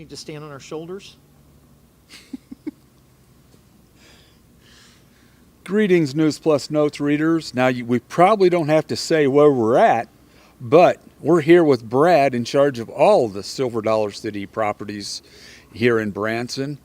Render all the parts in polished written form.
need to stand on our shoulders. Greetings, News Plus Notes readers. Now, we probably don't have to say where we're at, but we're here with Brad in charge of all the Silver Dollar City properties here in Branson.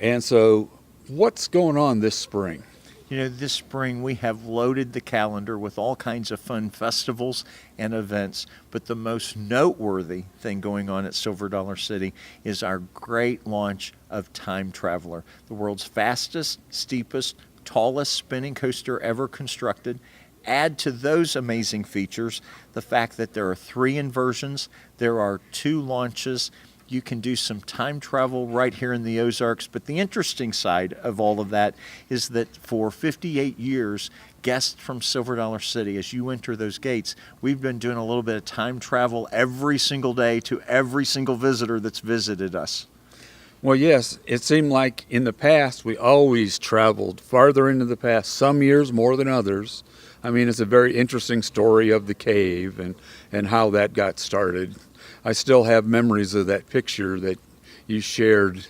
And so, what's going on this spring? You know, this spring we have loaded the calendar with all kinds of fun festivals and events, but the most noteworthy thing going on at Silver Dollar City is our great launch of Time Traveler, the world's fastest, steepest, tallest spinning coaster ever constructed. Add to those amazing features the fact that there are 3 inversions, there are 2 launches. You can do some time travel right here in the Ozarks. But the interesting side of all of that is that for 58 years, guests from Silver Dollar City, as you enter those gates, we've been doing a little bit of time travel every single day to every single visitor that's visited us. Well, yes, it seemed like in the past we always traveled farther into the past, some years more than others. I mean, it's a very interesting story of the cave and how that got started. I still have memories of that picture that you shared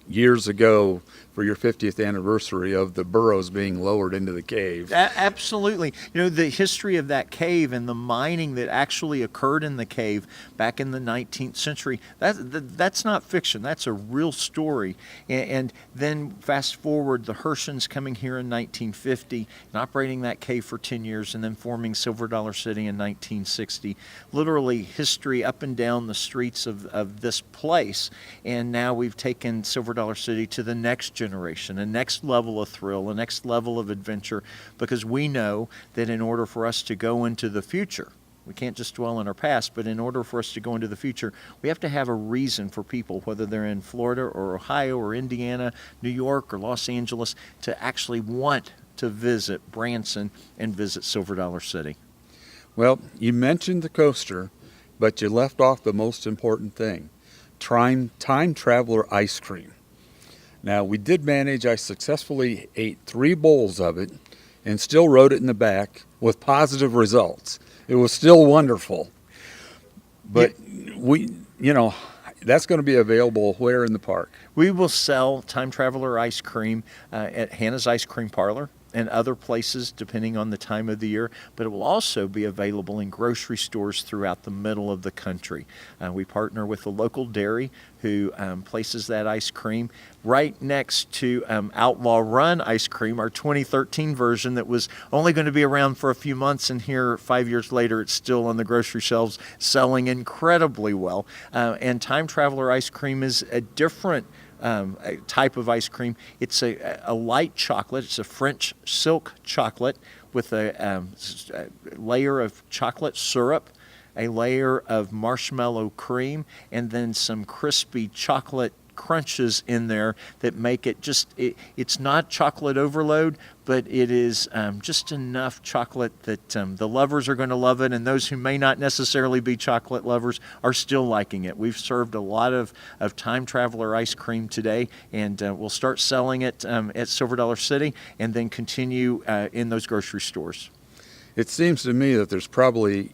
years ago for your 50th anniversary of the burrows being lowered into the cave. Absolutely. You know, the history of that cave and the mining that actually occurred in the cave back in the 19th century, that's not fiction. That's a real story. And then fast forward, the Herschens coming here in 1950 and operating that cave for 10 years and then forming Silver Dollar City in 1960. Literally history up and down the streets of this place. And now we've taken Silver Dollar City to the next generation, a next level of thrill, a next level of adventure, because we know that in order for us to go into the future, we can't just dwell in our past, but in order for us to go into the future, we have to have a reason for people, whether they're in Florida or Ohio or Indiana, New York or Los Angeles, to actually want to visit Branson and visit Silver Dollar City. Well, you mentioned the coaster, but you left off the most important thing, Time Traveler ice cream. Now, we did manage, I successfully ate 3 bowls of it and still rode it in the back with positive results. It was still wonderful. But that's going to be available where in the park? We will sell Time Traveler ice cream at Hannah's Ice Cream Parlor and other places depending on the time of the year, but it will also be available in grocery stores throughout the middle of the country. We partner with a local dairy who places that ice cream right next to Outlaw Run ice cream, our 2013 version that was only going to be around for a few months, and here 5 years later it's still on the grocery shelves selling incredibly well. And Time Traveler ice cream is a different a type of ice cream. It's a light chocolate. It's a French silk chocolate with a layer of chocolate syrup, a layer of marshmallow cream, and then some crispy chocolate crunches in there that make it it's not chocolate overload, but it is just enough chocolate that the lovers are going to love it, and those who may not necessarily be chocolate lovers are still liking it. We've served a lot of Time Traveler ice cream today, and we'll start selling it at Silver Dollar City and then continue in those grocery stores. It seems to me that there's probably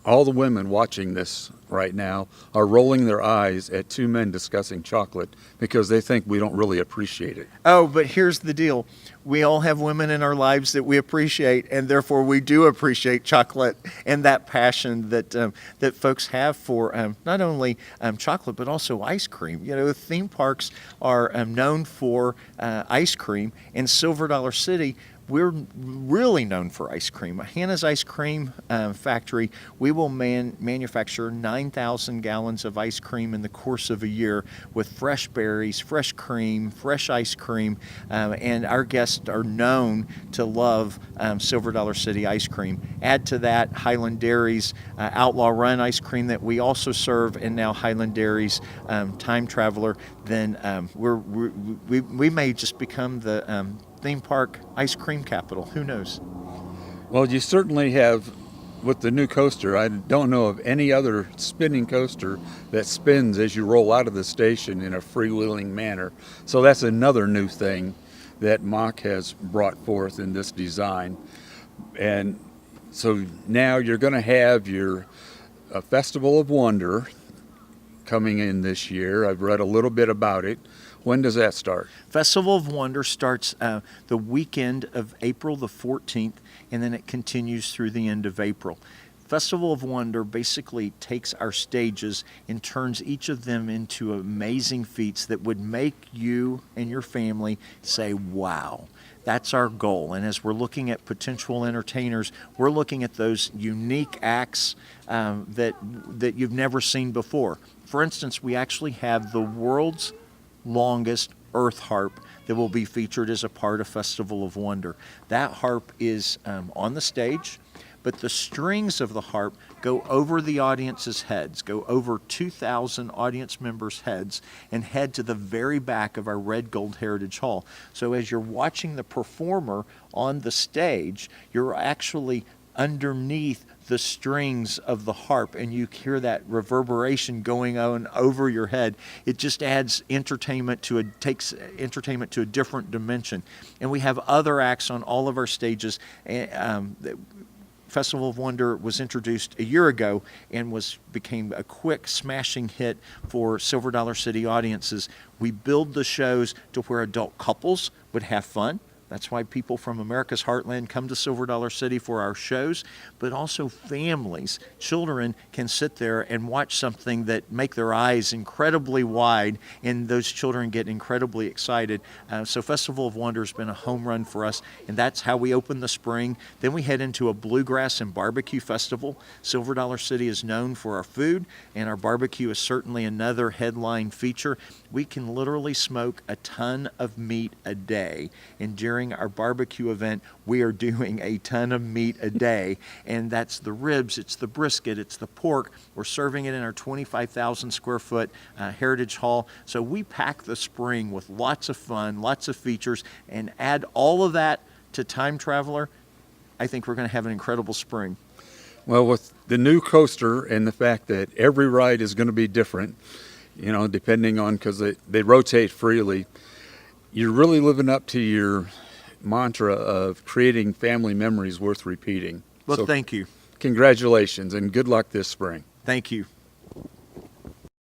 all the women watching this right now are rolling their eyes at 2 men discussing chocolate because they think we don't really appreciate it. Oh, but here's the deal. We all have women in our lives that we appreciate, and therefore we do appreciate chocolate and that passion that that folks have for not only chocolate but also ice cream. You know, theme parks are known for ice cream, and Silver Dollar City, we're really known for ice cream. Hannah's Ice Cream Factory, we will manufacture 9,000 gallons of ice cream in the course of a year with fresh berries, fresh cream, fresh ice cream, and our guests are known to love Silver Dollar City ice cream. Add to that Highland Dairy's Outlaw Run ice cream that we also serve, and now Highland Dairy's Time Traveler, then we may just become the theme park ice cream capital. Who knows? Well, you certainly have, with the new coaster, I don't know of any other spinning coaster that spins as you roll out of the station in a freewheeling manner. So that's another new thing that Mach has brought forth in this design. And so now you're going to have your Festival of Wonder coming in this year. I've read a little bit about it. When does that start? Festival of Wonder starts the weekend of April the 14th, and then it continues through the end of April. Festival of Wonder basically takes our stages and turns each of them into amazing feats that would make you and your family say, wow. That's our goal. And as we're looking at potential entertainers, we're looking at those unique acts that you've never seen before. For instance, we actually have the world's longest earth harp that will be featured as a part of Festival of Wonder. That harp is on the stage, but the strings of the harp go over the audience's heads, go over 2,000 audience members' heads, and head to the very back of our Red Gold Heritage Hall. So as you're watching the performer on the stage, you're actually underneath the strings of the harp, and you hear that reverberation going on over your head. It just adds takes entertainment to a different dimension. And we have other acts on all of our stages. Festival of Wonder was introduced a year ago and became a quick smashing hit for Silver Dollar City audiences. We build the shows to where adult couples would have fun. That's why people from America's Heartland come to Silver Dollar City for our shows, but also families. Children can sit there and watch something that make their eyes incredibly wide, and those children get incredibly excited. So Festival of Wonder has been a home run for us, and that's how we open the spring. Then we head into a Bluegrass and Barbecue Festival. Silver Dollar City is known for our food, and our barbecue is certainly another headline feature. We can literally smoke a ton of meat a day, and during our barbecue event, we are doing a ton of meat a day, and that's the ribs, it's the brisket, it's the pork. We're serving it in our 25,000 square foot Heritage Hall. So we pack the spring with lots of fun, lots of features, and add all of that to Time Traveler. I think we're going to have an incredible spring. Well, with the new coaster and the fact that every ride is going to be different, depending on, because they rotate freely, you're really living up to your mantra of creating family memories worth repeating. Well, so thank you. Congratulations and good luck this spring. Thank you.